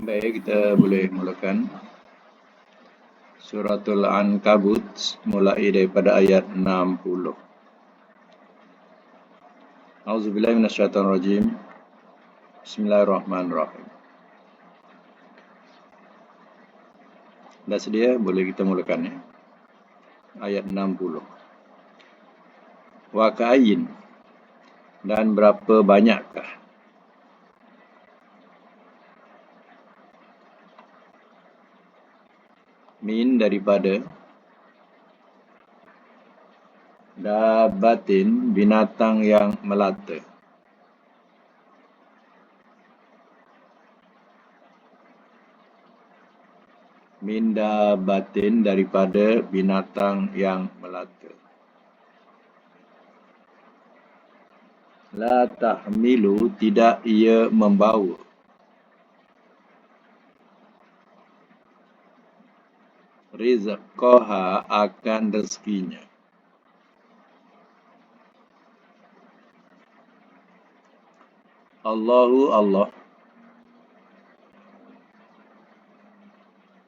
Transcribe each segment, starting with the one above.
Baik, kita boleh mulakan Suratul Ankabut mulai daripada ayat 60. Auzubillahi minasyaitonirrajim. Bismillahirrahmanirrahim. Dah sedia? Boleh kita mulakan ya. Ayat 60. Wa ka'ayyin, dan berapa banyakkah min daripada dabatin binatang yang melata, min dabatin daripada binatang yang melata, la tahmilu tidak ia membawa, rizqaha akan rezekinya. Allahu Allah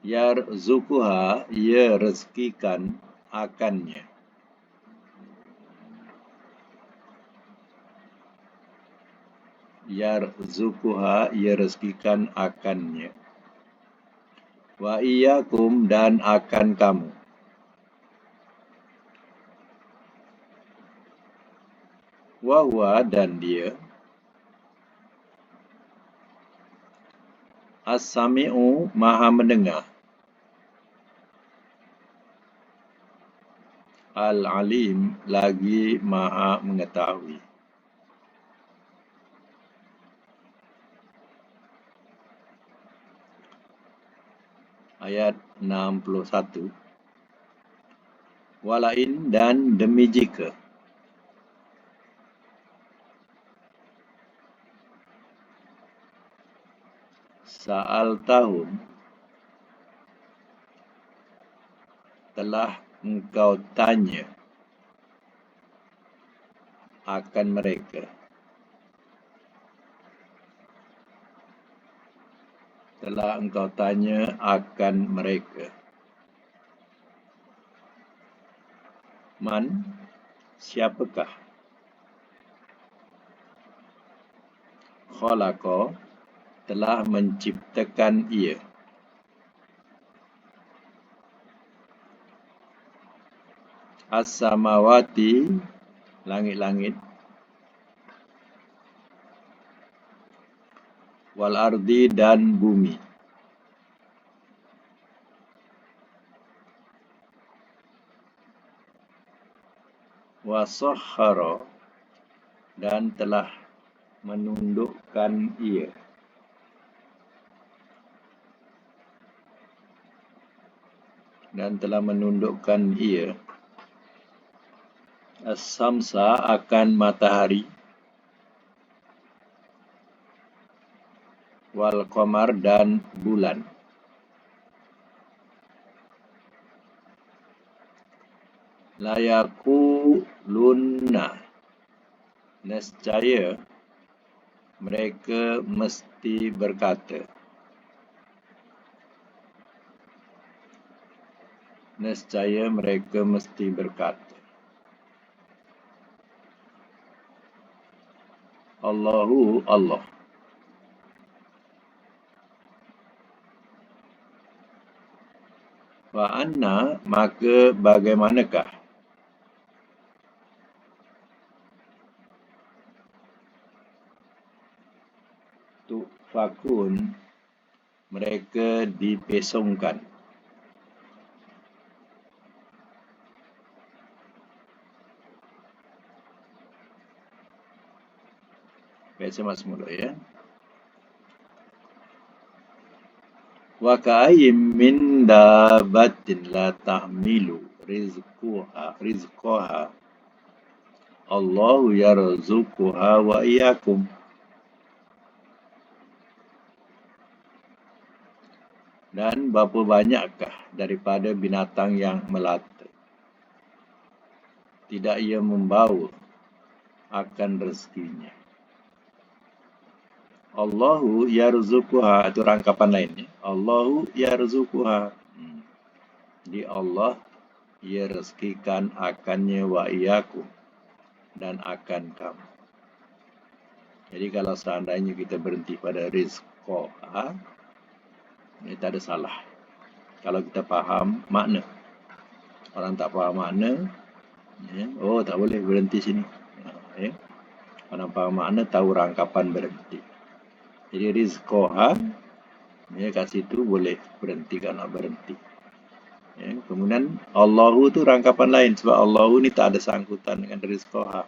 yarzuquha ia rezekikan akannya. Yarzuquha ia rezekikan akannya. Wa iyyakum dan akan kamu. Wa huwa dan dia as-sami'u maha mendengar, al-alim lagi maha mengetahui. Ayat 61. Walain dan demi jika Sa'al tahun telah engkau tanya akan mereka, telah engkau tanya akan mereka. Man, siapakah? Khalaqa, telah menciptakan ia. As-samawati, langit-langit. Wal ardi, dan bumi. Wa sahhara, dan telah menundukkan ia. Dan telah menundukkan ia. As-samsa, akan matahari. Wal qamar, dan bulan. Layakulunna, nescaya mereka mesti berkata. Nescaya mereka mesti berkata. Allahu Allah. Wa anna, maka bagaimanakah tufakun, mereka dipesongkan. Baca semula ya. Wa ka'ayyim min dabatin la tahmilu rizqaha Allahu yarzuquha wa iyyakum. Dan berapa banyakkah daripada binatang yang melata, tidak ia membawa akan rezekinya. Allahu yarzuquha itu rangkapan lainnya. Allahu yarzuquha. Di Allah ia rezekikan akannya wa iyyakum dan akan kamu. Jadi kalau seandainya kita berhenti pada rizqoha, ini tak ada salah. Kalau kita faham makna. Orang tak faham makna, oh tak boleh berhenti sini. Orang faham makna tahu rangkapan berhenti. Jadi rizqoha, kat situ boleh berhenti kalau nak berhenti. Kemudian Allahu tu rangkapan lain sebab Allahu ni tak ada sangkutan dengan rizqoha.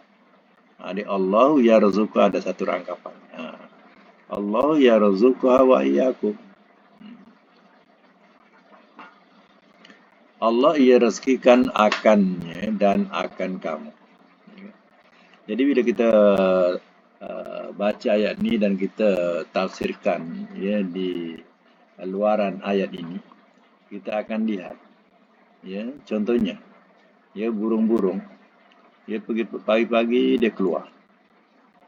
Di Allahu yarzuquha ada satu rangkapan. Allahu yarzuquha wa iyyakum. Allah ia rezekikan akannya dan akan kamu. Jadi bila kita baca ayat ni dan kita tafsirkan di luaran ayat ini, kita akan lihat contohnya burung-burung pergi pagi-pagi dia keluar.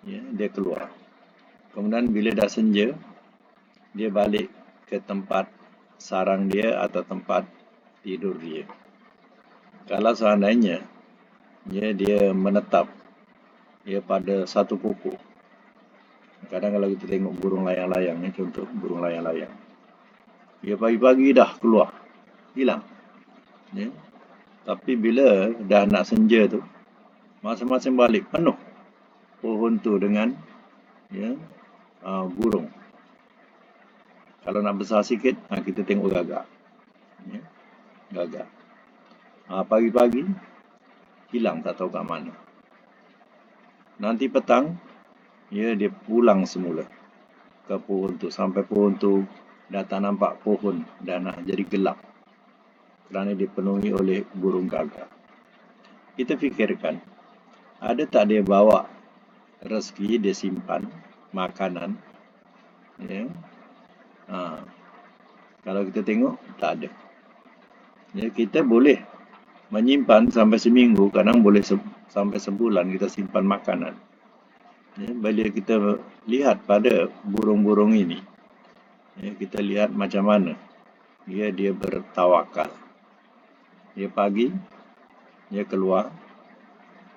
Dia keluar. Kemudian bila dah senja dia balik ke tempat sarang dia atau tempat tidur dia. Kalau seandainya dia menetap pada satu pokok. Kadang kalau kita tengok burung layang-layang ni, contoh burung layang-layang. Dia pagi-pagi dah keluar, hilang. Tapi bila dah nak senja tu, masing-masing balik penuh pohon tu dengan burung. Kalau nak besar sikit, kita tengok gagak. Gagak. Pagi-pagi hilang tak tahu kat mana. Nanti petang dia pulang semula ke pohon tu sampai pohon tu dah tak nampak pohon dan nak jadi gelap kerana dipenuhi oleh burung gagak. Kita fikirkan, ada tak dia bawa rezeki, dia simpan makanan? Kalau kita tengok, tak ada. Kita boleh menyimpan sampai seminggu, kadang boleh sampai sebulan kita simpan makanan. Bila kita lihat pada burung-burung ini, kita lihat macam mana dia bertawakal. Dia pagi, dia keluar,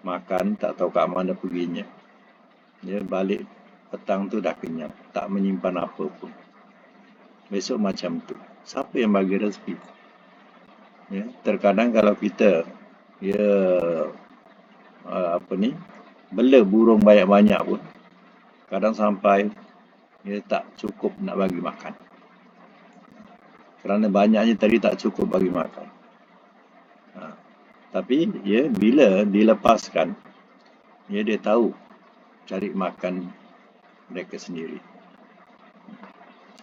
makan, tak tahu kat mana perginya. Dia balik petang tu dah kenyang, tak menyimpan apa pun. Besok macam tu. Siapa yang bagi rezeki? Terkadang kalau kita bela burung banyak-banyak pun, kadang sampai tak cukup nak bagi makan. Kerana banyaknya tadi tak cukup bagi makan. Tapi bila dilepaskan, dia tahu cari makan mereka sendiri.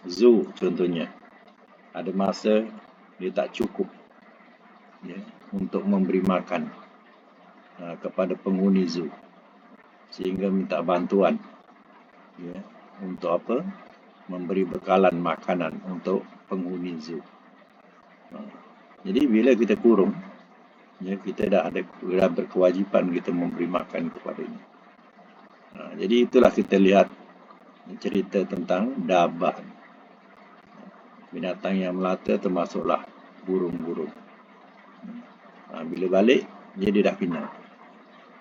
Zoo contohnya, ada masa dia tak cukup untuk memberi makan kepada penghuni zoo, sehingga minta bantuan untuk memberi bekalan makanan untuk penghuni zoo. Jadi bila kita kurung, kita dah berkewajipan kita memberi makan kepadanya. Jadi itulah kita lihat cerita tentang dabah. Binatang yang melata termasuklah burung-burung. Bila balik, dia dah kenyang.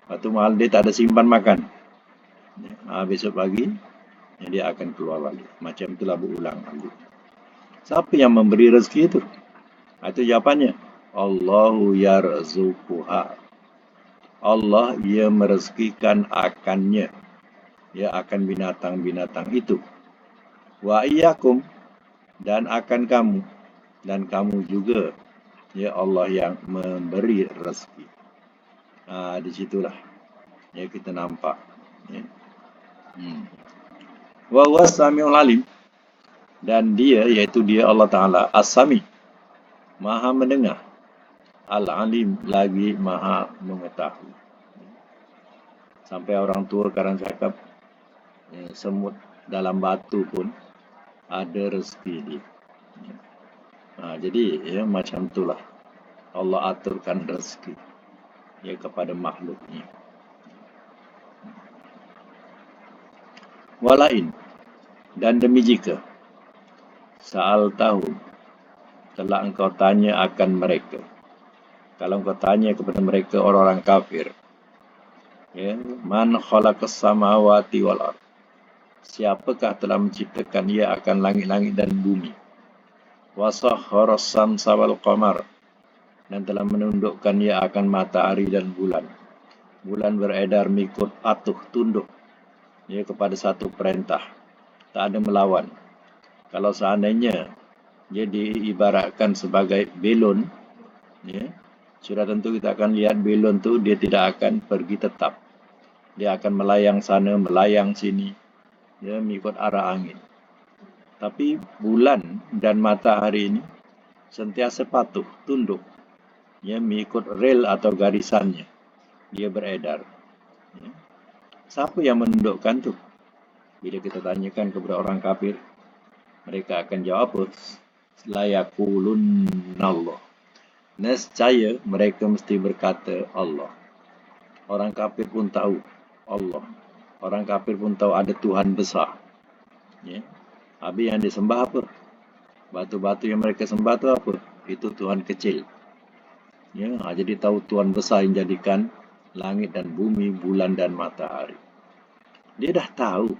Lepas tu mahal dia tak ada simpan makan. Besok pagi, dia akan keluar balik. Macam itulah berulang alik. Siapa yang memberi rezeki itu? Itu jawapannya. Allahu yarzuquha. Allah ia merezekikan akannya. Akan binatang-binatang itu. Wa iyyakum, dan akan kamu. Dan kamu juga. Allah yang memberi rezeki. Di situlah kita nampak. Wa huwas samiul alim. Dan dia, iaitu dia Allah Ta'ala, as-sami, maha mendengar, al-alim, lagi maha mengetahui. Sampai orang tua kadang cakap, semut dalam batu pun ada rezeki dia. Jadi macam itulah Allah aturkan rezeki kepada makhluknya. Walain, Dan demi jika Sa'al tahu telah engkau tanya akan mereka. Kalau engkau tanya kepada mereka orang-orang kafir, ya, man khalaqas samawati wal ard. Siapakah telah menciptakan ia akan langit-langit dan bumi? Wa sahharas samsa wal qamar. Dan telah menundukkan ia akan matahari dan bulan. Bulan beredar mengikut atuh tunduk, ya, kepada satu perintah. Tak ada melawan. Kalau seandainya dia diibaratkan sebagai belon, ya, sudah tentu kita akan lihat belon tu dia tidak akan pergi tetap. Dia akan melayang sana, melayang sini, ya, mengikut arah angin. Tapi bulan dan matahari ini sentiasa patuh, tunduk, ya, mengikut rel atau garisannya. Dia beredar. Ya. Siapa yang menundukkan tu? Bila kita tanyakan kepada orang kafir, mereka akan jawab apa? La yaqulunna Allah. Nescaya mereka mesti berkata Allah. Orang kafir pun tahu Allah. Orang kafir pun tahu ada Tuhan besar. Ya. Habis yang disembah apa? Batu-batu yang mereka sembah tu apa? Itu Tuhan kecil. Ya, jadi tahu Tuhan besar yang jadikan langit dan bumi, bulan dan matahari. Dia dah tahu,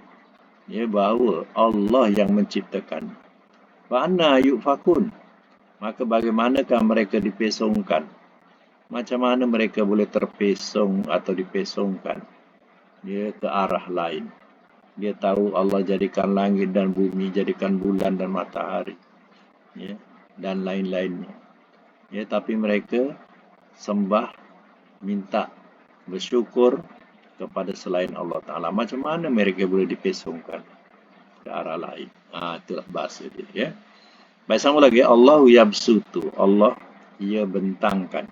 ya, bahawa Allah yang menciptakan. Fa'anna yufakun. Maka bagaimanakah mereka dipesongkan? Macam mana mereka boleh terpesong atau dipesongkan, ya, ke arah lain? Dia tahu Allah jadikan langit dan bumi, jadikan bulan dan matahari, ya, dan lain-lainnya. Ya, tapi mereka sembah, minta, bersyukur kepada selain Allah Ta'ala. Macam mana mereka boleh dipesongkan ke arah lain? Itulah bahasa dia. Ya. Baik, sama lagi. Allahu yabsutu. Allah, ia bentangkan.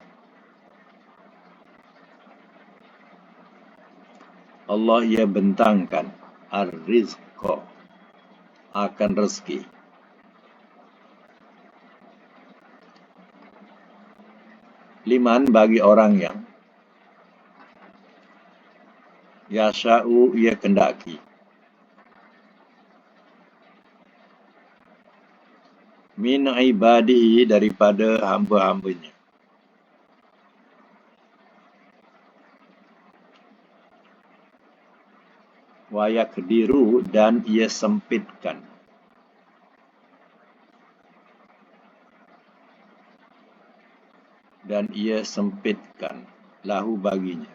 Allah, ia bentangkan ar-rizqa, akan rezeki. Liman, bagi orang yang yasha'u, ia kendaki. Min ibadihi, daripada hamba-hambanya. Wa yakdiru, dan ia sempitkan. Dan ia sempitkan lahu, baginya.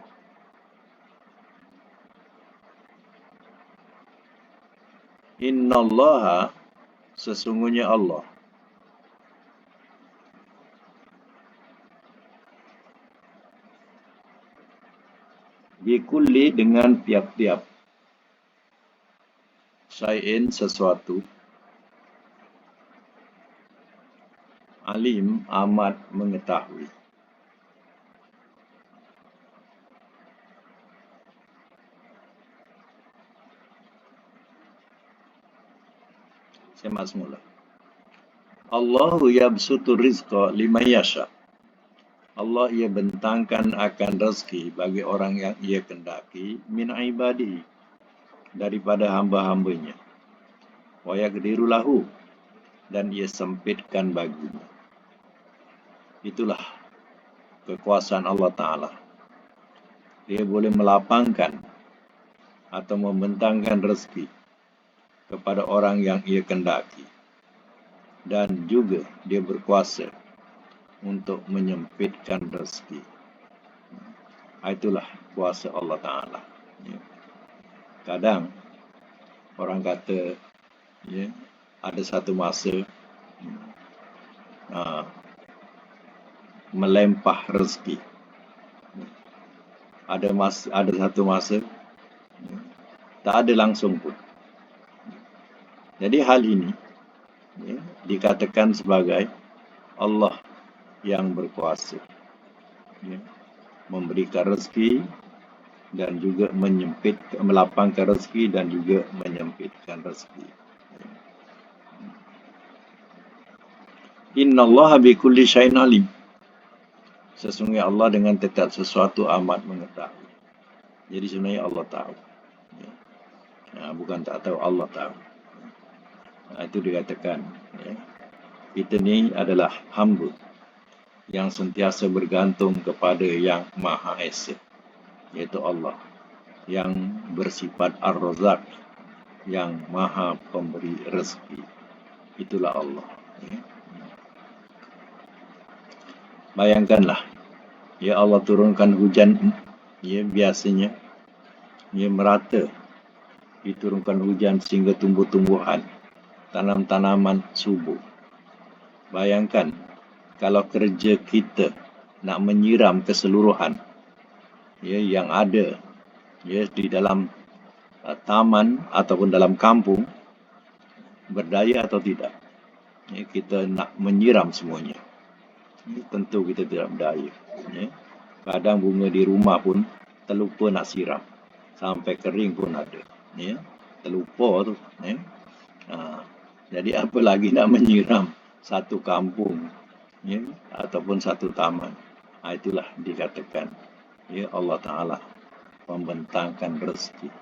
Innallaha, sesungguhnya Allah, bikulli, dengan tiap-tiap, syai'in, sesuatu, alim, amat mengetahui. Semak semula. Allahu yabsutu rizqa liman yasha. Allah, ia bentangkan akan rezeki bagi orang yang ia kendaki, min ibadihi, daripada hamba-hambanya. Wa yaqdiru lahu, dan ia sempitkan baginya. Itulah kekuasaan Allah Ta'ala. Dia boleh melapangkan atau membentangkan rezeki kepada orang yang ia kendaki. Dan juga dia berkuasa untuk menyempitkan rezeki. Itulah kuasa Allah Ta'ala. Ya. Kadang orang kata, ya, ada satu masa melempah rezeki. Ada satu masa tak ada langsung pun. Jadi hal ini, ya, dikatakan sebagai Allah yang berkuasa, ya, memberikan rezeki dan juga melapangkan rezeki dan juga menyempitkan rezeki. Innallaha bikulli syai'in alim. Sesungguhnya Allah dengan tetap sesuatu amat mengetahui. Jadi sebenarnya Allah tahu. Ya. Bukan tak tahu, Allah tahu. Itu dikatakan. Ya. Kita ni adalah hamba yang sentiasa bergantung kepada yang Maha Esa, iaitu Allah, yang bersifat Ar-Razak, yang Maha Pemberi Rezeki. Itulah Allah. Ya. Bayangkanlah, ya Allah turunkan hujan, ya biasanya, ya merata, diturunkan hujan sehingga tumbuh-tumbuhan, tanam-tanaman subur. Bayangkan kalau kerja kita nak menyiram keseluruhan, ya yang ada, ya di dalam taman ataupun dalam kampung, berdaya atau tidak. Ya, kita nak menyiram semuanya. Ya, tentu kita tidak berdaya. Ya. Kadang bunga di rumah pun terlupa nak siram. Sampai kering pun ada. Ya. Terlupa tu. Ya. Jadi apa lagi nak menyiram satu kampung, ya, ataupun satu taman. Itulah dikatakan, ya Allah Ta'ala membentangkan rezeki.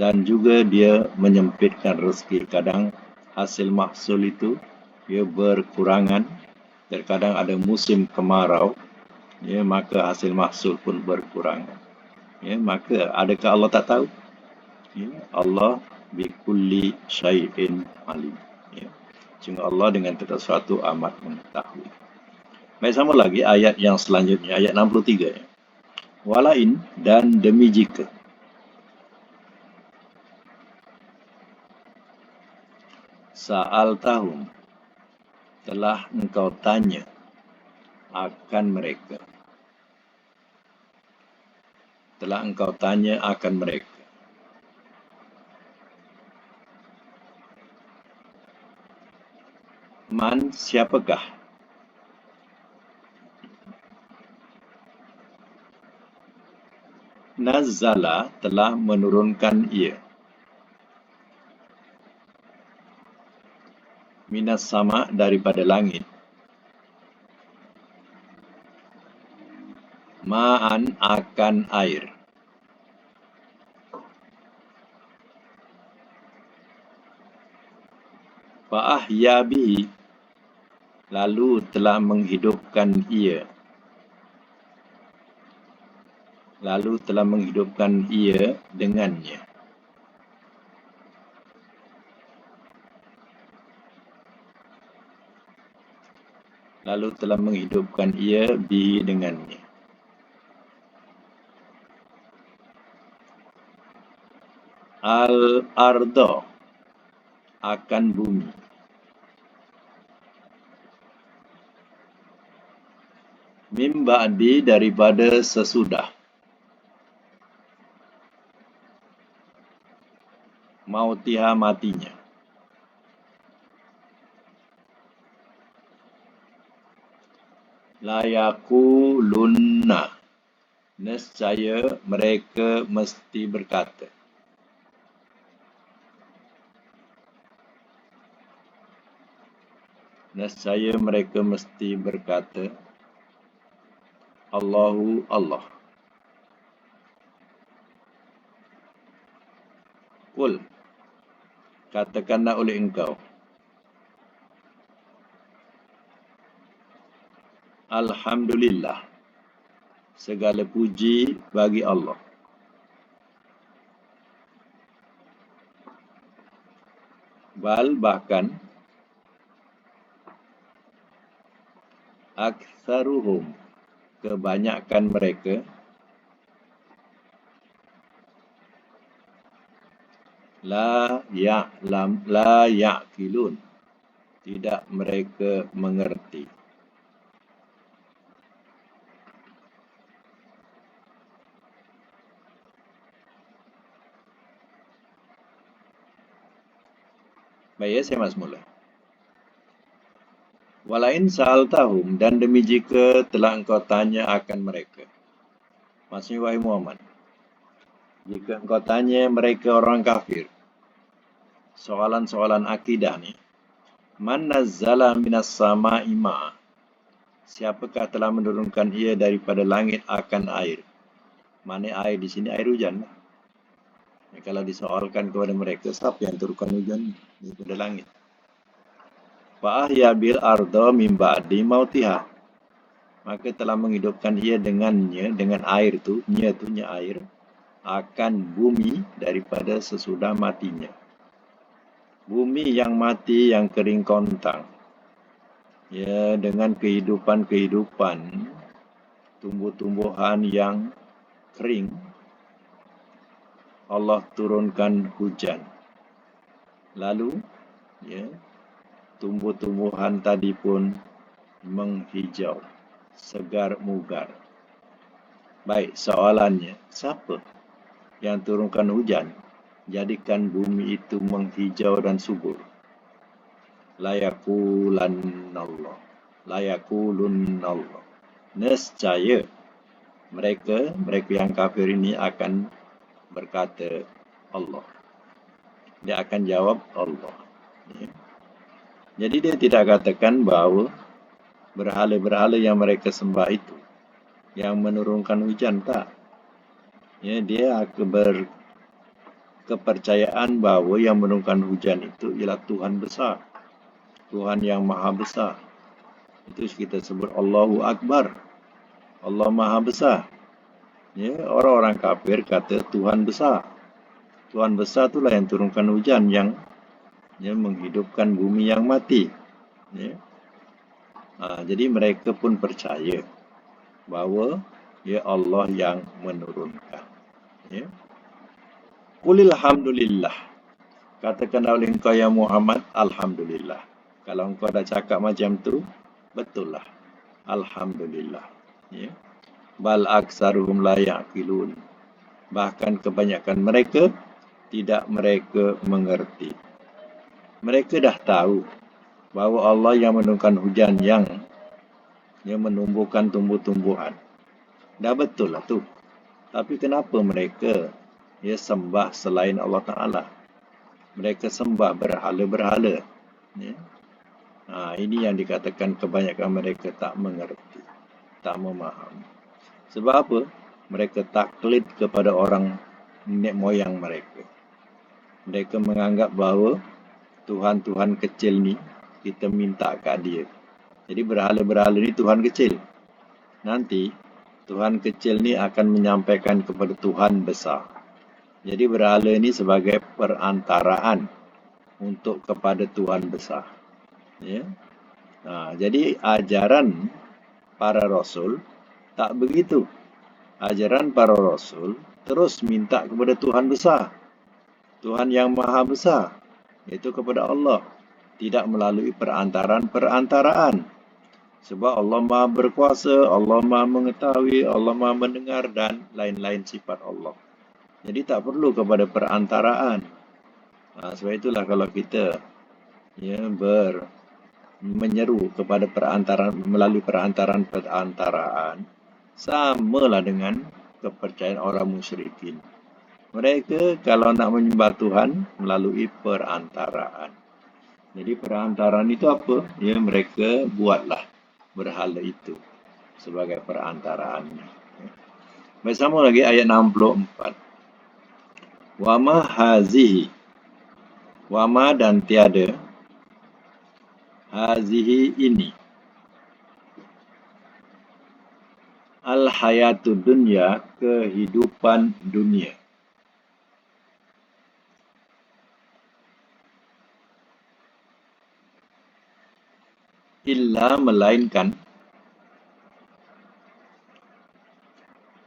Dan juga dia menyempitkan rezeki. Kadang hasil mahsul itu ia berkurangan. Terkadang ada musim kemarau, ya, maka hasil mahsul pun berkurangan. Ya, maka adakah Allah tak tahu? Ya, Allah bikulli syai'in alim. Ya. Sehingga Allah dengan segala sesuatu amat mengetahui. Baik, sama lagi ayat yang selanjutnya, ayat 63. Ya. Walain, dan demi jika. Sa'al tahun, telah engkau tanya akan mereka. Telah engkau tanya akan mereka. Man, siapakah? Nazzala, telah menurunkan ia. Minas sama, daripada langit. Ma'an, akan air. Fa'ahya bihi, lalu telah menghidupkan ia. Lalu telah menghidupkan ia dengannya. Lalu telah menghidupkan ia bihi dengannya. Al-ardo, akan bumi. Mim ba'di, daripada sesudah. Mautiha, matinya. Layakulunna, nescaya mereka mesti berkata. Nescaya mereka mesti berkata, Allahu Allah. Qul, katakanlah oleh engkau, Alhamdulillah, segala puji bagi Allah. Bal, bahkan, aktsaruhum, kebanyakan mereka, la ya'qilun, tidak mereka mengerti. Baik, saya mas mula. Walain sa'altahum, dan demi jika telah engkau tanya akan mereka. Maksudnya, wahai Muhammad, jika engkau tanya mereka orang kafir, soalan-soalan akidah ni, man nazzala minas sama'i ma'a, siapakah telah menurunkan ia daripada langit akan air? Mana air di sini? Air hujan. Kalau disoalkan kepada mereka, siapa yang turunkan hujan daripada langit? Fa ahya bil arda min ba'di mautiha. Maka telah menghidupkan ia dengannya, dengan air tu, nya air, akan bumi daripada sesudah matinya. Bumi yang mati, yang kering kontang. Ya, dengan kehidupan-kehidupan, tumbuh-tumbuhan yang kering, Allah turunkan hujan. Lalu, ya, tumbuh-tumbuhan tadi pun menghijau, segar mugar. Baik, soalannya, siapa yang turunkan hujan, jadikan bumi itu menghijau dan subur? Layakulannallah. Layakulunallah. Nescaya mereka yang kafir ini akan berkata Allah. Dia akan jawab Allah. Ya. Jadi dia tidak katakan bahawa berhala-berhala yang mereka sembah itu yang menurunkan hujan, tak. Ya, dia berkepercayaan bahawa yang menurunkan hujan itu ialah Tuhan besar, Tuhan yang maha besar. Itu kita sebut Allahu Akbar, Allah maha besar. Ya, orang-orang kafir kata Tuhan besar. Tuhan besar itulah yang turunkan hujan, yang menghidupkan bumi yang mati. Ya. Jadi mereka pun percaya bahawa ya Allah yang menurunkan. Ya. Qulil hamdulillah. Katakan oleh engkau ya Muhammad, Alhamdulillah. Kalau engkau dah cakap macam tu, betul lah. Alhamdulillah. Ya. Bal aksaruhum la ya'qilun. Bahkan kebanyakan mereka tidak mereka mengerti. Mereka dah tahu bahawa Allah yang menurunkan hujan, yang menumbuhkan tumbuh-tumbuhan. Dah betul lah tu. Tapi kenapa mereka sembah selain Allah Ta'ala? Mereka sembah berhala-berhala. Ya. Ini yang dikatakan kebanyakan mereka tak mengerti, tak memahami. Sebab apa? Mereka taklid kepada orang nenek moyang mereka. Mereka menganggap bahawa Tuhan-Tuhan kecil ni kita minta kat dia. Jadi berhala-berhala ni Tuhan kecil. Nanti Tuhan kecil ni akan menyampaikan kepada Tuhan besar. Jadi berhala ni sebagai perantaraan untuk kepada Tuhan besar. Ya. Jadi ajaran para rasul tak begitu. Ajaran para rasul terus minta kepada Tuhan besar, Tuhan yang maha besar, iaitu kepada Allah, tidak melalui perantaraan. Sebab Allah maha berkuasa, Allah maha mengetahui, Allah maha mendengar dan lain-lain sifat Allah. Jadi tak perlu kepada perantaraan. Sebab itulah kalau kita menyeru kepada melalui perantaraan, samalah dengan kepercayaan orang musyrikin. Mereka kalau nak menyembah Tuhan melalui perantaraan. Jadi perantaraan itu apa? Mereka buatlah berhala itu sebagai perantaraan. Baik, sama lagi ayat 64. Wama hazihi. Wama dan tiada. Hazihi ini. Al-hayatu dunya, kehidupan dunia. Illa melainkan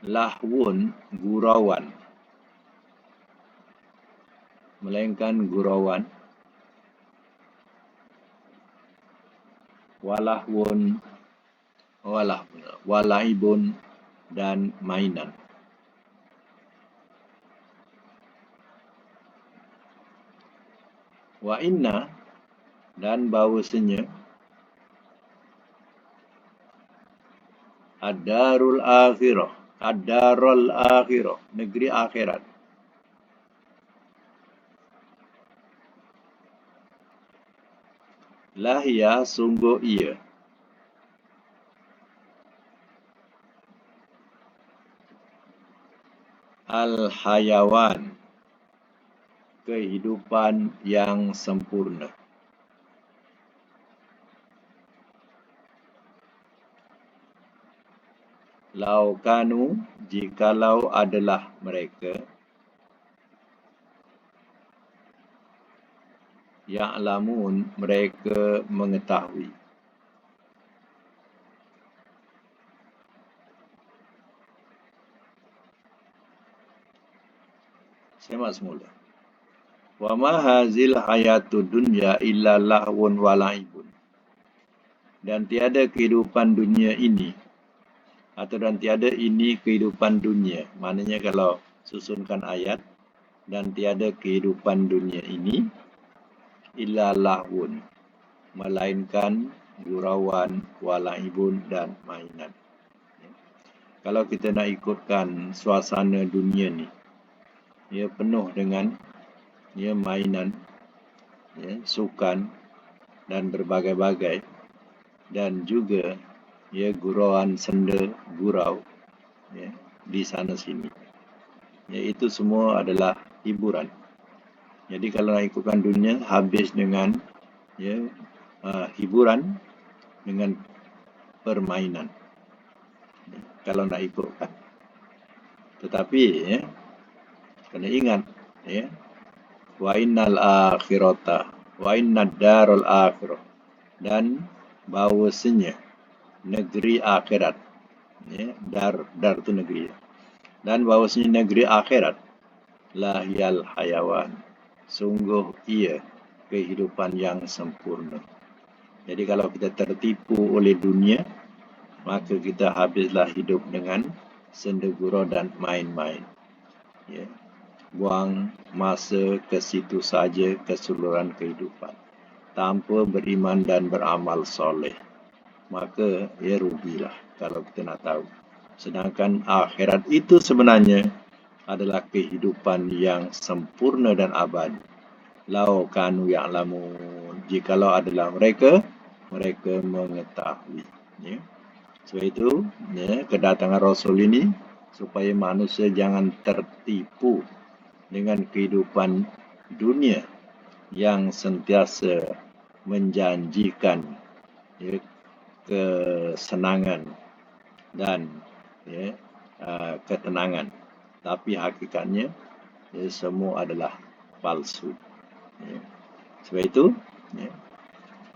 lahwun, gurauan. Melainkan gurauan. Walaibun dan mainan. Wa inna, dan bahawasanya ad-darul akhirah, ad-darul akhirah, negeri akhirat. Lahia, sungguh ia. Al-hayawan, kehidupan yang sempurna. Lau kanu, jikalau adalah mereka, ya'lamun, mereka mengetahui. Semak semula. Wa ma hazil hayatud dunya illa lahwun wa la'ibun. Dan tiada kehidupan dunia ini, atau dan tiada ini kehidupan dunia. Maknanya kalau susunkan ayat, dan tiada kehidupan dunia ini illa lahwun, melainkan gurauan, walaibun, dan mainan. Kalau kita nak ikutkan suasana dunia ni, ia penuh dengan mainan, sukan dan berbagai-bagai, dan juga gurauan, senda, gurau di sana sini. Itu semua adalah hiburan. Jadi kalau nak ikutkan dunia, habis dengan hiburan dengan permainan. Kalau nak ikutkan. Tetapi kena ingat, wa innal akhirata, wa innad darul akhirah, dan bahawasanya negeri akhirat, dar tu negeri, dan bahawasanya negeri akhirat lahyal hayawan, sungguh ia kehidupan yang sempurna. Jadi kalau kita tertipu oleh dunia, maka kita habislah hidup dengan senda gurau dan main-main. Buang masa ke situ saja keseluruhan kehidupan, tanpa beriman dan beramal soleh. Maka rugilah kalau kita nak tahu. Sedangkan akhirat itu sebenarnya adalah kehidupan yang sempurna dan abadi. Lau kanu ya'lamun, jikalau adalah mereka mengetahui. Sebab itu, kedatangan Rasul ini supaya manusia jangan tertipu dengan kehidupan dunia yang sentiasa menjanjikan kesenangan dan ketenangan, tapi hakikatnya semua adalah palsu. Sebab itu,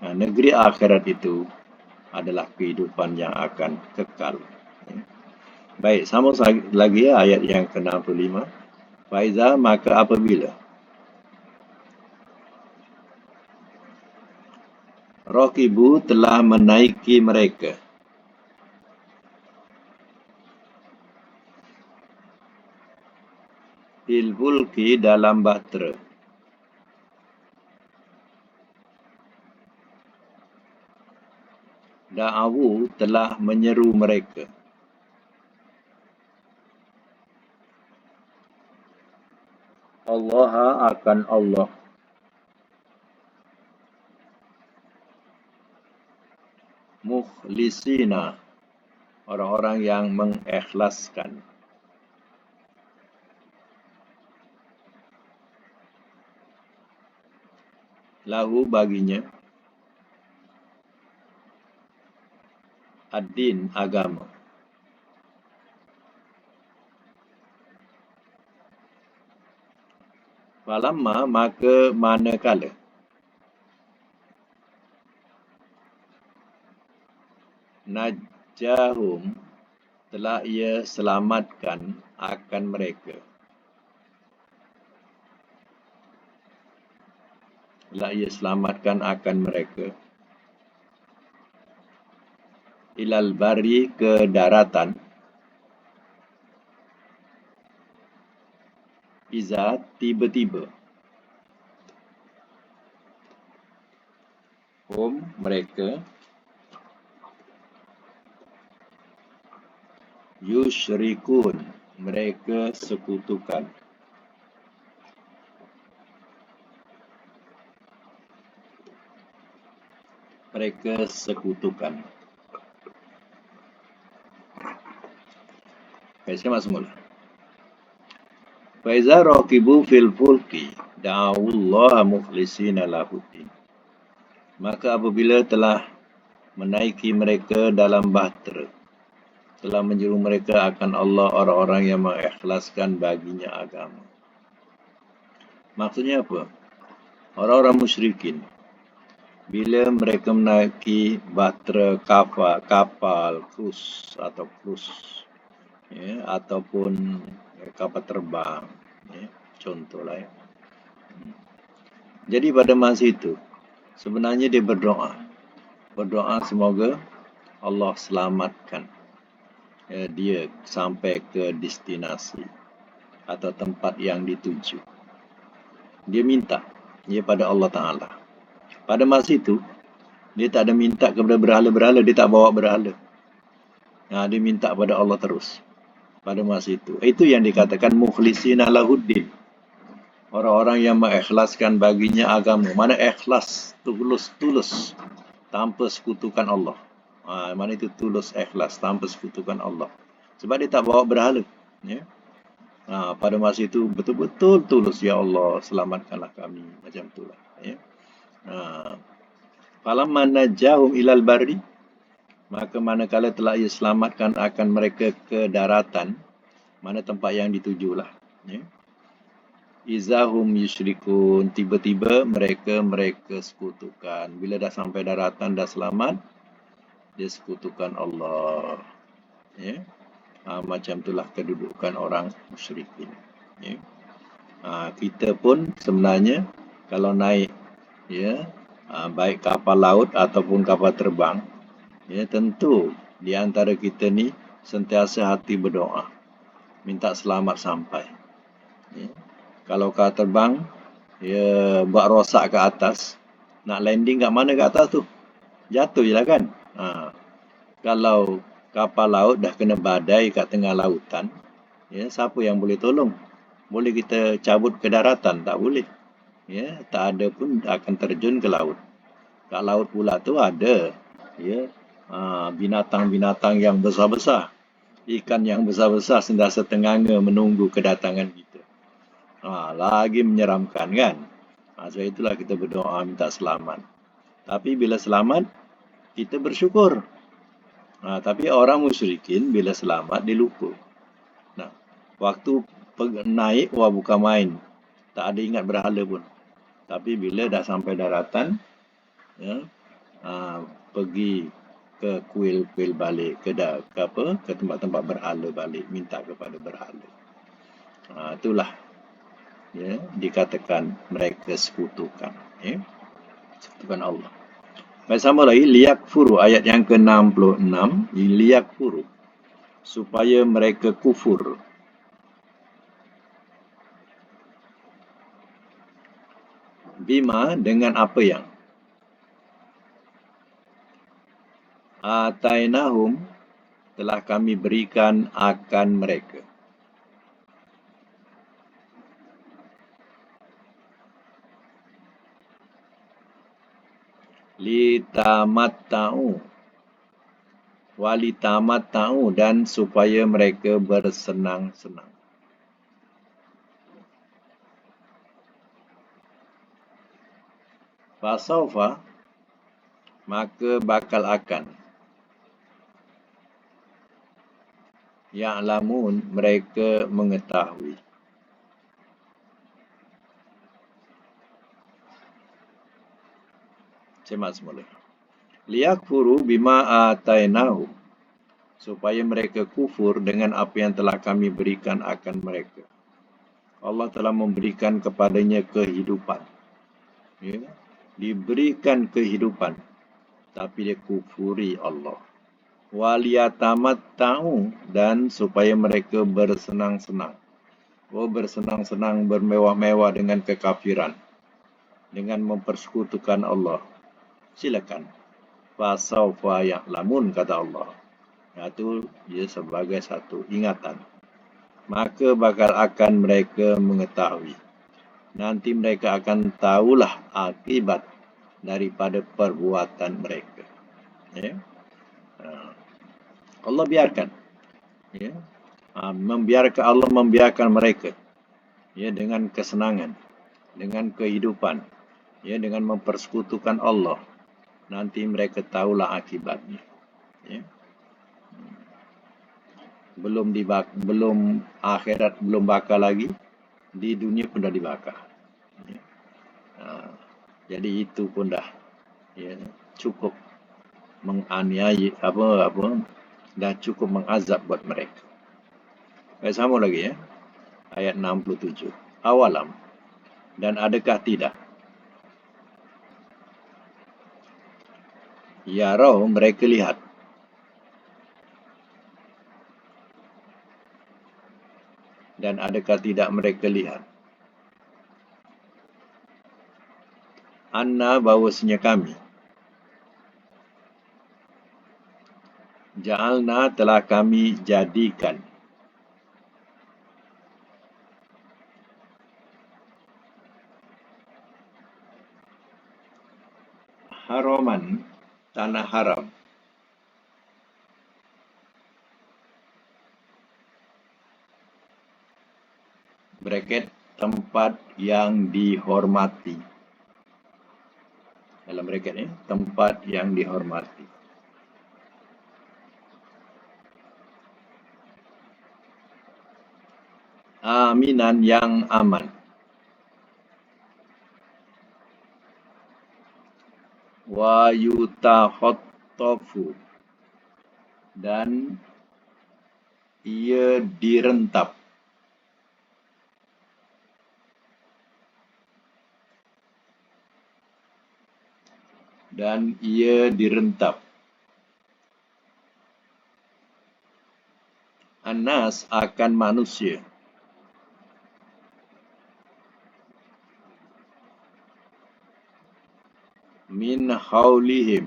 negeri akhirat itu adalah kehidupan yang akan kekal. Baik, sambung lagi ayat yang ke-65. Faiza, maka apabila Rakibu telah menaiki mereka fil fulki dalam bahtera, da'awu telah menyeru mereka Allah akan Allah, mukhlisina, orang-orang yang mengikhlaskan, lahu baginya, ad-din agama, falamma maka manakala najahum telah ia selamatkan akan mereka, ilal bari ke daratan, iza tiba-tiba, mereka yusyrikun, mereka sekutukan, Baik, semak semula. Faiza raqibu fil fulki da'awullaha mukhlishina lahuddin. Maka apabila telah menaiki mereka dalam bahtera, telah menyeru mereka akan Allah orang-orang yang mengikhlaskan baginya agama. Maksudnya apa? Orang-orang musyrikin, bila mereka menaiki bahtera kapal krus atau krus, ya, ataupun kapal terbang, ya, contohlah. Ya. Jadi pada masa itu, sebenarnya dia berdoa semoga Allah selamatkan dia sampai ke destinasi atau tempat yang dituju. Dia minta pada Allah Ta'ala. Pada masa itu, dia tak ada minta kepada berhala-berhala, dia tak bawa berhala. Dia minta pada Allah terus. Pada masa itu. Itu yang dikatakan mukhlisina lahuddin. Orang-orang yang mengikhlaskan baginya agama. Mana ikhlas, tulus, tanpa sekutukan Allah. Mana itu tulus ikhlas, tanpa sekutukan Allah. Sebab dia tak bawa berhala. Ya. Pada masa itu betul-betul tulus, ya Allah selamatkanlah kami, macam itulah. Ya. Falamma najahum ilal barri, maka manakala telah ia selamatkan akan mereka ke daratan, mana tempat yang ditujulah. Ya. Izahum yusyrikun, tiba-tiba mereka sekutukan. Bila dah sampai daratan, dah selamat, dia sekutukan Allah. Ya. Macam itulah kedudukan orang musyrikin. Ya. Kita pun sebenarnya kalau naik, ya, baik kapal laut ataupun kapal terbang, ya, tentu di antara kita ni sentiasa hati berdoa, minta selamat sampai. Ya. Kalau kapal terbang, ya, buat rosak ke atas, nak landing kat mana ke atas tu? Jatuh je lah kan? Kalau kapal laut dah kena badai kat tengah lautan, ya, siapa yang boleh tolong? Boleh kita cabut ke daratan? Tak boleh. Ya, tak ada pun akan terjun ke laut. Kat laut pula tu ada, ya, binatang-binatang yang besar-besar. Ikan yang besar-besar sentiasa tenganga menunggu kedatangan kita. Lagi menyeramkan kan? Sebab itulah kita berdoa minta selamat. Tapi bila selamat, kita bersyukur. Tapi orang musyrikin bila selamat dia lupa. Waktu naik, bukan main. Tak ada ingat berhala pun. Tapi bila dah sampai daratan, ya, pergi ke kuil-kuil balik, ke tempat-tempat berhala balik, minta kepada berhala. Itulah, ya, dikatakan mereka sekutukan. Ya. Sekutukan Allah. Baik, sama lagi, liyakfuru, ayat yang ke-66, liyakfuru, supaya mereka kufur. Bima, dengan apa yang atainahum, telah kami berikan akan mereka. Litamatta'u, walitamatta'u, dan supaya mereka bersenang-senang. Fasaufa, maka bakal akan, ya'lamun, mereka mengetahui. Cemat semula. Liyakfuru bima atainahu, supaya mereka kufur dengan apa yang telah kami berikan akan mereka. Allah telah memberikan kepadanya kehidupan. Ya, diberikan kehidupan, tapi dia kufuri Allah. Waliyatamatta'u, dan supaya mereka bersenang-senang. Bersenang-senang, bermewah-mewah dengan kekafiran, dengan mempersekutukan Allah. Silakan. Fasaufa ya'lamun, kata Allah. Itu dia sebagai satu ingatan. Maka bakal akan mereka mengetahui. Nanti mereka akan tahulah akibat daripada perbuatan mereka. Ya. Allah biarkan. Ya. Allah membiarkan mereka. ya, dengan kesenangan, dengan kehidupan, ya, dengan mempersekutukan Allah, nanti mereka tahulah akibatnya. Ya. Belum akhirat belum bakar lagi, di dunia pun dah dibakar. Ya. Jadi itu pun dah, ya, cukup menganiaya dah cukup mengazab buat mereka. Baik, sama lagi ya. Ayat 67. Awalam, dan adakah tidak? Ya roh, mereka lihat. Dan adakah tidak mereka lihat? Anna, bahawasanya kami. Ja'alna, telah kami jadikan. Haraman, tanah haram. Bracket, tempat yang dihormati. Dalam bracket ni, tempat yang dihormati. Aminan, yang aman. Wa yutahotofu, dan ia direntap. Dan ia direntap. Anas, akan manusia. Min haulihim,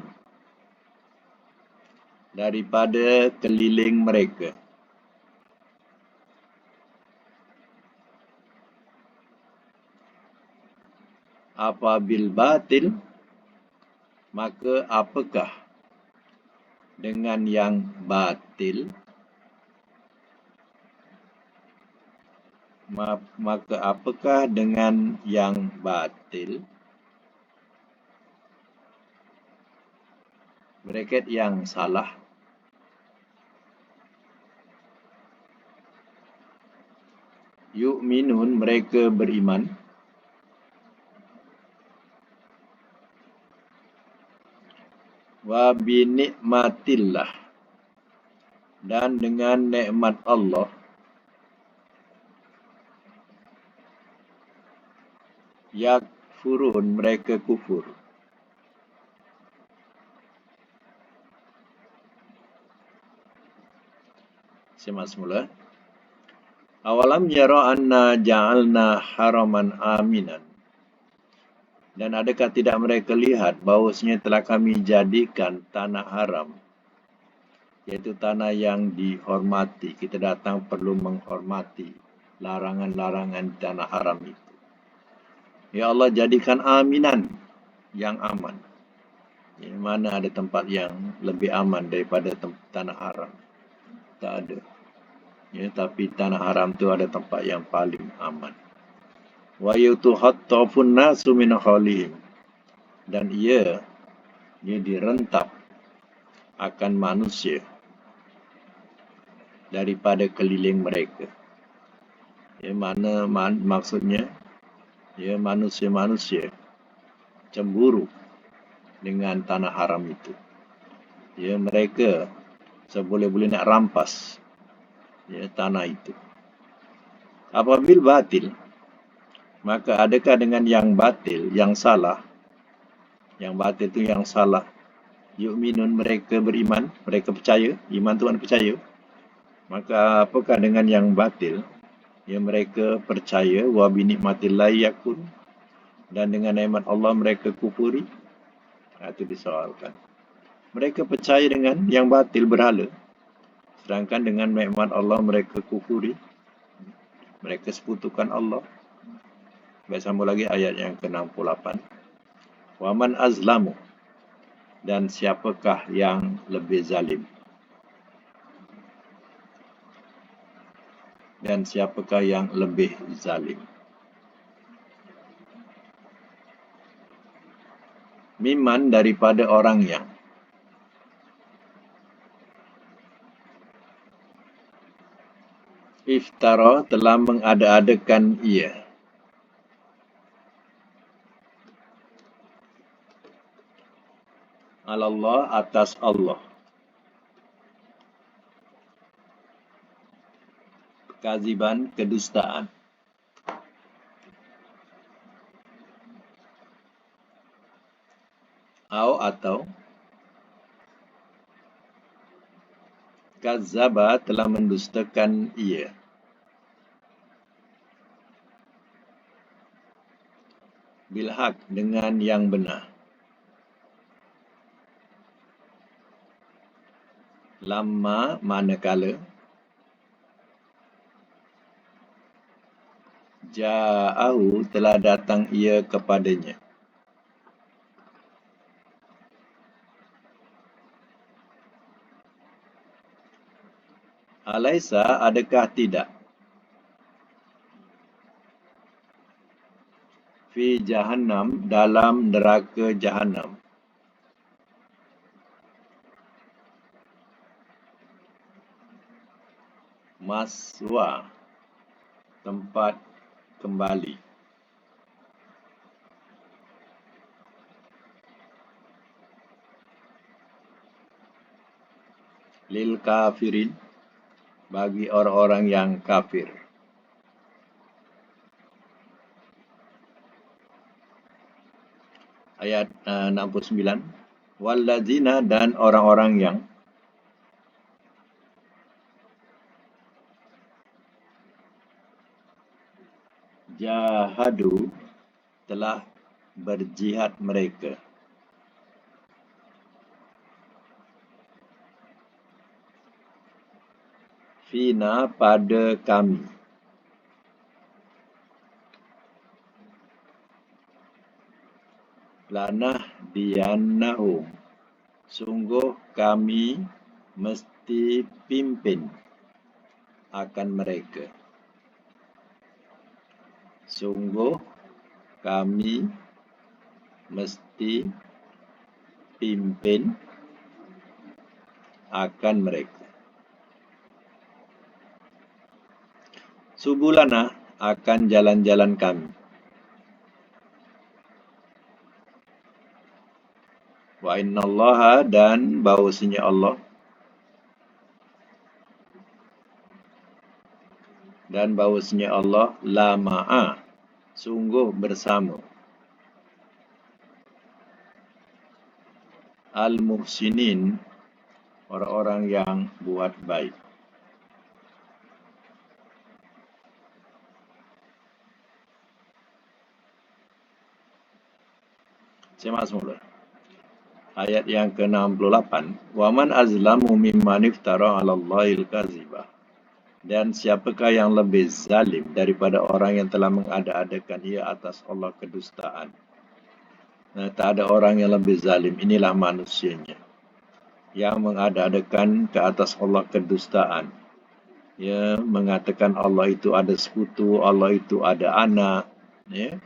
daripada keliling mereka. Apabil batil, maka apakah dengan yang batil? Maka apakah dengan yang batil? Bracket, yang salah. Yu'minun, mereka beriman. Wa binikmatillah, dan dengan nikmat Allah. Yakfurun, mereka kufur. Simak semula. Awalam yara anna ja'alna haraman aminan. Dan adakah tidak mereka lihat bahawasanya telah kami jadikan tanah haram, iaitu tanah yang dihormati. Kita datang perlu menghormati larangan-larangan tanah haram itu. Ya Allah, jadikan aminan, yang aman. Ya, mana ada tempat yang lebih aman daripada tanah haram? Tak ada. Ya, tapi tanah haram itu ada tempat yang paling aman. Wa yutuhattafun nasu min khalihim, dan ia direntap akan manusia daripada keliling mereka. Ya, maksudnya, ya, manusia-manusia cemburu dengan tanah haram itu. Ya, mereka seboleh-boleh nak rampas, ya, tanah itu. Apabila batil, maka adakah dengan yang batil, yang salah? Yang batil itu yang salah. Yu'minun, mereka beriman, mereka percaya, iman tu kan percaya. Maka apakah dengan yang batil? Ya, mereka percaya, wa binikmatillahi yakun, dan dengan nikmat Allah mereka kufuri. Itu disoalkan. Mereka percaya dengan yang batil, berhala, sedangkan dengan nikmat Allah mereka kufuri. Mereka sekutukan Allah. Baik, sambung lagi ayat yang ke-68. Waman azlamu, dan siapakah yang lebih zalim? Dan siapakah yang lebih zalim? Miman daripada orang yang. Iftara telah mengada-adakan ia. Alallah atas Allah. Kaziban kedustaan. Atau Kazaba telah mendustakan ia. Bilhaq dengan yang benar. Lama manakala Ja'ahu telah datang ia kepadanya. Alaisa adakah tidak? Fi jahannam dalam neraka jahannam. Maswa tempat kembali. Lil kafirin bagi orang-orang yang kafir. Ayat 69. Wallazina dan orang-orang yang jahadu telah berjihad mereka. Fina pada kami. Lanah diannahum. Sungguh kami mesti pimpin akan mereka. Sungguh kami mesti pimpin akan mereka. Subulana akan jalan-jalan kami. Wa innallaha dan bahwasanya Allah la ma'a sungguh bersama al-muhsinin orang-orang yang buat baik. Saya masuk mula. Ayat yang ke-68. Waman azlamu mimman iftara 'ala Allahil kazibah. Dan siapakah yang lebih zalim daripada orang yang telah mengada-adakan ia atas Allah kedustaan. Tak ada orang yang lebih zalim. Inilah manusianya yang mengada-adakan ke atas Allah kedustaan. Ya, mengatakan Allah itu ada sekutu, Allah itu ada anak. Ya,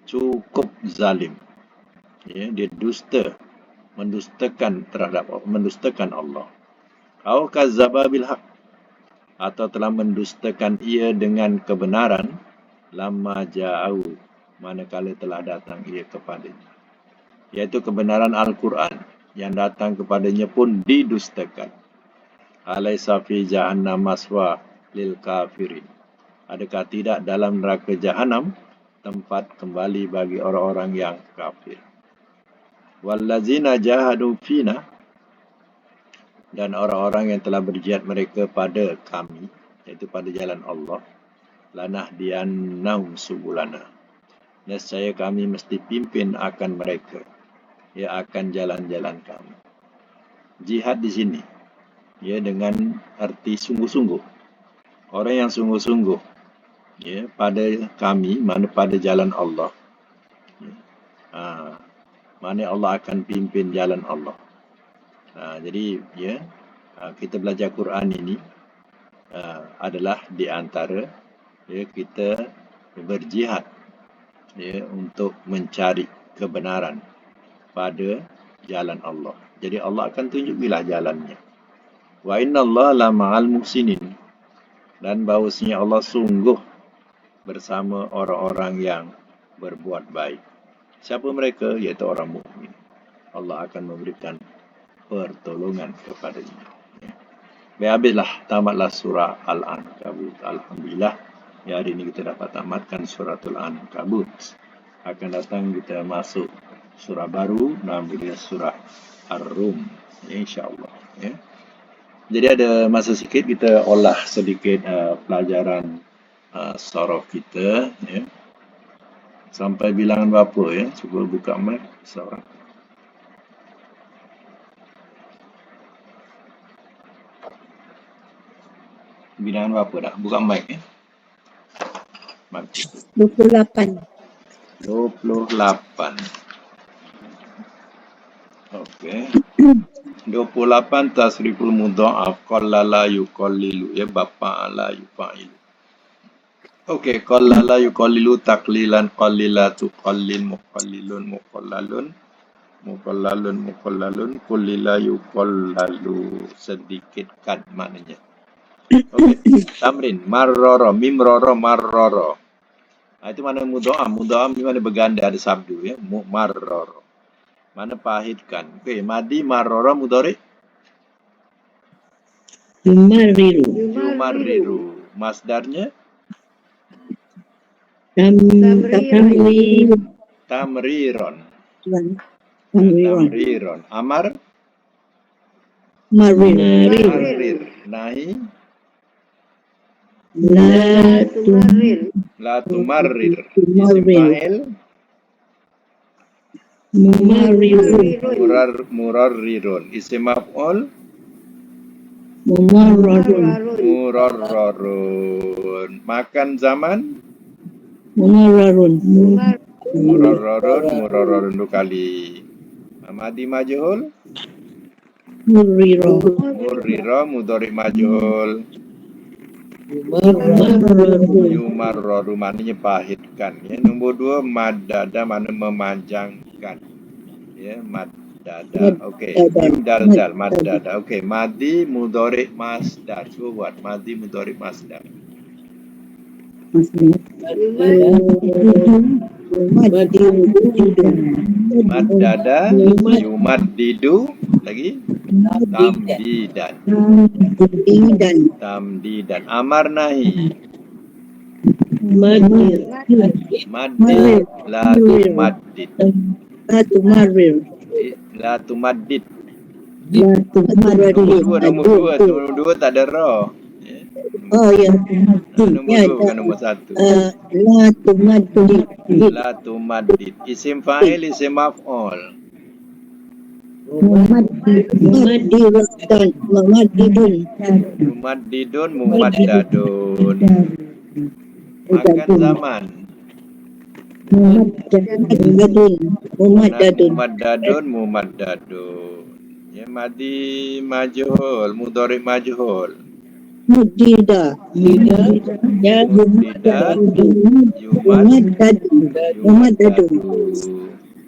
cukup zalim. Ya, dia mendustakan Allah. Au kazzaba bil haq atau telah mendustakan ia dengan kebenaran lamma ja'u manakala telah datang ia kepadanya. Iaitu kebenaran Al-Quran yang datang kepadanya pun didustakan. Alaisa fi jahannam maswa lil kafirin. Adakah tidak dalam neraka jahanam tempat kembali bagi orang-orang yang kafir. Wallazina jahadu fina dan orang-orang yang telah berjihad mereka pada kami, iaitu pada jalan Allah, lanahdiyannahum subulana. Nescaya kami mesti pimpin akan mereka, ya akan jalan-jalan kami. Jihad di sini, ya dengan arti sungguh-sungguh. Orang yang sungguh-sungguh, ya pada kami, mana pada jalan Allah. Mana Allah akan pimpin jalan Allah. Jadi ya, kita belajar Quran ini adalah di antara ya, kita berjihad ya, untuk mencari kebenaran pada jalan Allah. Jadi Allah akan tunjukilah jalannya. Wa inna Allah la ma'al muhsinin. Dan bahawasanya Allah sungguh bersama orang-orang yang berbuat baik. Siapa mereka? Iaitu orang mukmin. Allah akan memberikan pertolongan kepadanya. Habislah, tamatlah surah Al-Ankabut. Alhamdulillah, hari ini kita dapat tamatkan suratul Ankabut. Akan datang kita masuk surah baru, namanya surah Ar-Rum. InsyaAllah. Ya. Jadi ada masa sikit kita olah sedikit pelajaran surah kita. Ya. Sampai bilangan berapa ya? Cuba buka mic seorang. Bilangan berapa dah? Buka mic ya. Mati. 28. 28. Okey. 28 tasriful mudha'af qallala yuqallilu ya bapa la yufa'ilu. Okey, qallala yuqallilu taqlilan qallilatu qallil muqallilun muqallalun muqallalun muqallalun qullila yuqallalu sedikitkan maknanya. Okey, tamrin marrara mim rara marrara. Itu mana mudha'af? Mudha'af ni mana berganda ada sabdu ya. Marrara. Mana pahitkan. Okey, madi marrara mudhari Yumarriru. yumarriru. Masdarnya Tamriru. tamriron. Tamriron. Tamriron. Amar Marrir. marrir. Nahi La tumarrir. la tumarrir. Isim fa'il Mumarrirun. murarrirun. Isim maf'ul Mumarrarun. murarrarun. Makan zaman Mumarrarun. murarrarun dua kali. Madi majhul Murriro. murrira mudhari majhul Mumarrarun. yumarraru maknanya pahitkan ya. Nombor 2 maddada mana memanjangkan ya maddada. Okey, mim dal maddada. Okey, madi mudhari masdar. Cuba buat madi mudhari masdar. Maddada yumaddidu lagi tamdidan amar nahi Madir. maddid la tumaddid la tumaddid. Nombor dua tak ada ra. Oh ya. Nombor 2 bukan nombor 1. La tumaddid. Isim fa'il isim maf'ul. Mumaddidun mumaddadun. Makan zaman. Mumaddadun mumaddadun. Ya madi majhul, mudhari majhul. Mudida. Yumaddadu.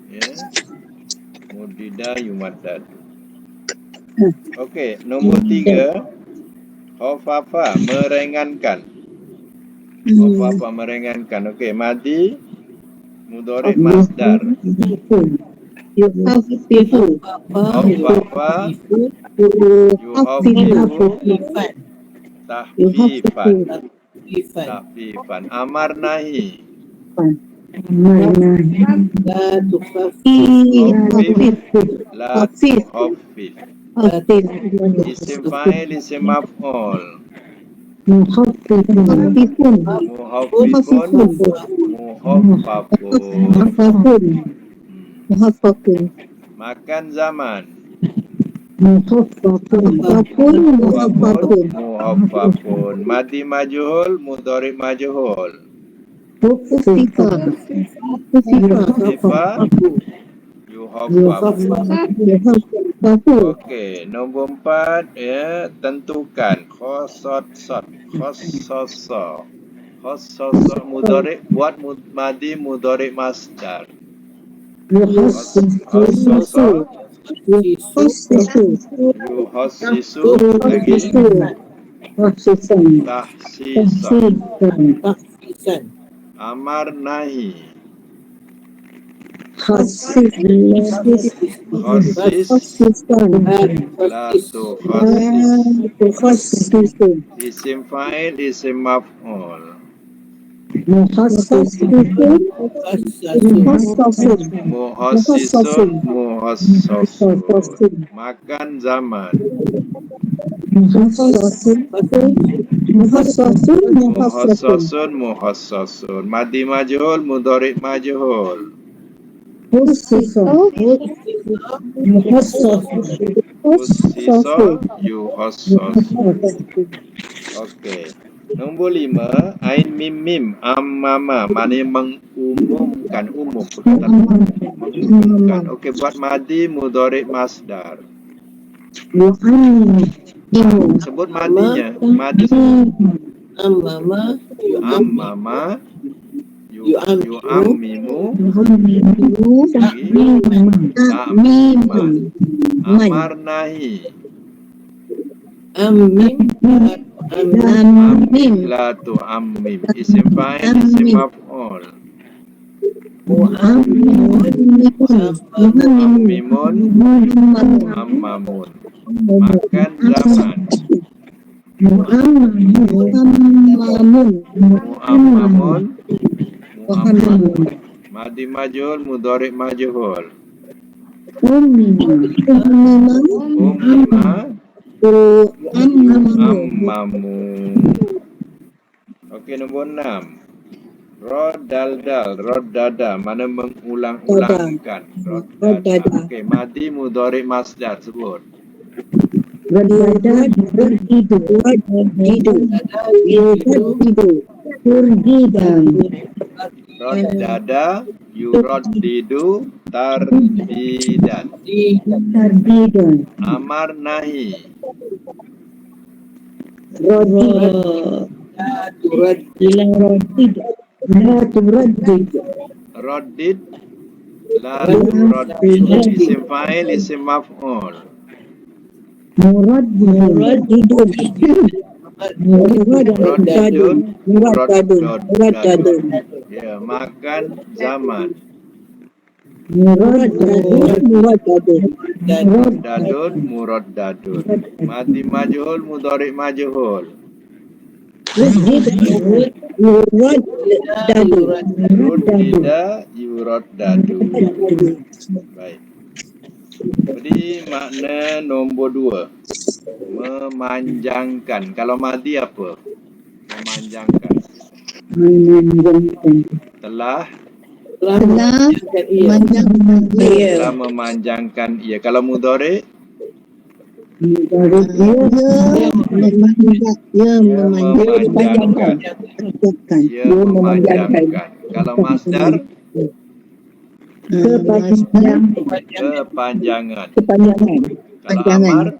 Ya. Mudida yumaddadu. Okey, nombor 3. Khafafa meringankan. Khafafa meringankan. Okey, madi mudhari masdar. Khafafa yuhaffifu tahfifan. Amar nahi la tuhaffif. Isim fa'il isim maf'ul. Muhaffifun muhaffafun. Makan zaman. Muhaffafun. Madi majhul mudhari majhul. Sifa yuhaffafu. Okey, nombor 4 ya, tentukan khossasa. Khossasa mudhari buat madi mudhari masdar. Hososo. Yuhosisu. Lagi. Tahsisan. Amar nahi. Khosis. Latu khosis. Isim fa'il, isim maf'ul. Muhassisun, muhassasun. Makan zaman. Muhassasun, muhassasun. Madi majhul, mudhari majhul. Hussiso, yuhassasu. Okey. Nombor 5, ain mim mim ammama, maknanya mengumumkan, umum, perkataan mengumumkan. Okey, buat madi mudhari masdar. Sebut madinya. Madi sebut. Ammama, yu'ammimu, ta'mima. Amar nahi. La tu'ammim. Isim fa'il, isim maf'ul. Mu'ammimun, ammamun. Makan zaman. Mu'ammamun, mu'ammamun. Madi majhul, mudhari majhul. Ummima, ammamu. Okey, nombor 6. Rodaldal, roddada, mana mengulang-ulangkan. Roddada. Okey, madi mudhari masdar, sebut. Roddada, yuraddidu, tardidan. Amar nahi. Raddid, la turaddid. Isim fa'il, isim maf'ul. Muraddadun. Ya, makan zaman. Muraddadun, muraddadun. Madi majhul, mudhari majhul. Ruddida, yuraddadu. Baik. Jadi makna nombor 2, memanjangkan. Kalau madi apa? Memanjangkan. Telah memanjangkan ia. Kalau mudhari memanjangkan. Ia memanjangkan. Kalau masdar kepanjangan. Kalau amar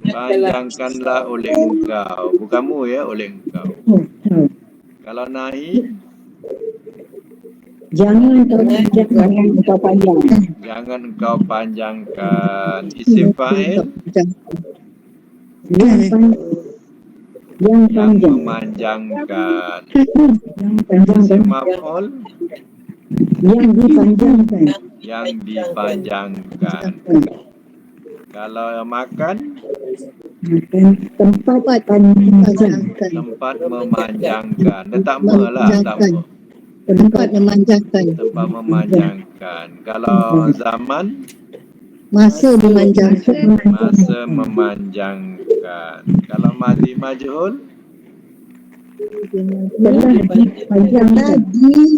panjangkanlah oleh engkau. Bukanmu ya, oleh engkau. Kalau nahi, jangan engkau panjangkan. Isim fa'il yang memanjangkan. Isim maf'ul yang dipanjangkan. Kalau makan, tempat memanjangkan. Letak lah, tempat memanjangkan. Kalau zaman, masa memanjangkan. Kalau madi majhul,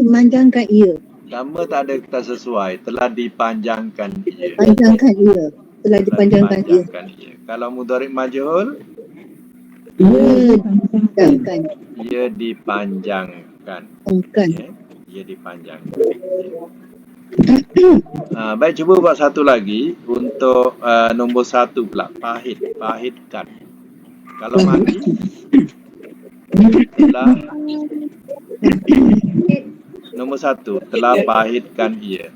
dipanjangkan ia. Nama tak ada kata sesuai. Telah dipanjangkan ia. Telah dipanjangkan ia. Kalau mudhari majhul, ia dipanjangkan. Ia dipanjangkan. Baik, cuba buat satu lagi untuk nombor 1 pula. Pahitkan. Kalau mati, telah Nombor 1, telah pahitkan ia.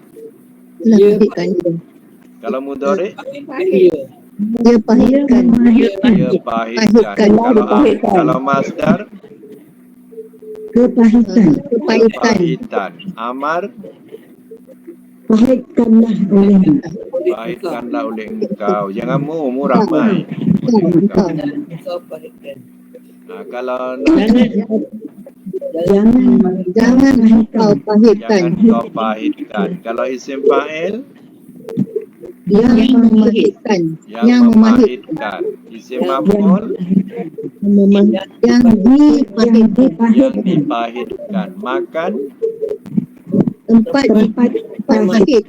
Telah pahitkan ia. Kalau mudhari, Dia pahitkan. dia pahitkan. Kalau masdar, Kepahitan. kepahitan. Amar, Pahitkanlah oleh pahitkanlah oleh engkau. Jangan mu ramai. engkau. Kalau Jangan engkau pahitkan. jangan kau pahitkan. Kalau isim fa'il, Yang memahitkan. yang memahitkan. Isim maf'ul, Yang dipahitkan. yang dipahitkan. Makan, Tempat pahit.